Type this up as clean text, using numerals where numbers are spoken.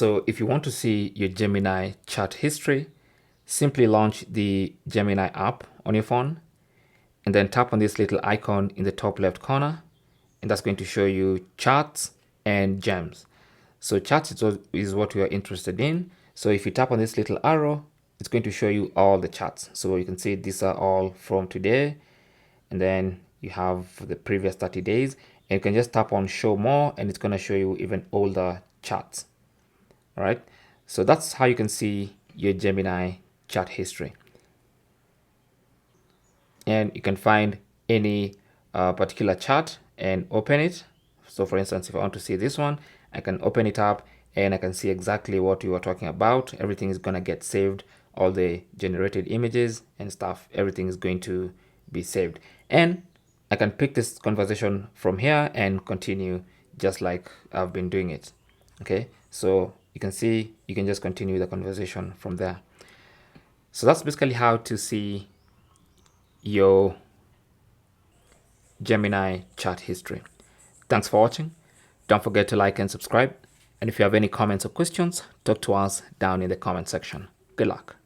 So if you want to see your Gemini chat history, simply launch the Gemini app on your phone and then tap on this little icon in the top left corner, and that's going to show you chats and gems. So chats is what we are interested in. So if you tap on this little arrow, it's going to show you all the chats. So you can see these are all from today, and then you have the previous 30 days, and you can just tap on show more and it's going to show you even older chats. All right, so that's how you can see your Gemini chat history. And you can find any particular chat and open it. So for instance, if I want to see this one, I can open it up and I can see exactly what you were talking about. Everything is going to get saved. All the generated images and stuff, everything is going to be saved. And I can pick this conversation from here and continue just like I've been doing it. Okay, so you can see, you can just continue the conversation from there. So that's basically how to see your Gemini chat history. Thanks for watching. Don't forget to like and subscribe. And if you have any comments or questions, talk to us down in the comment section. Good luck.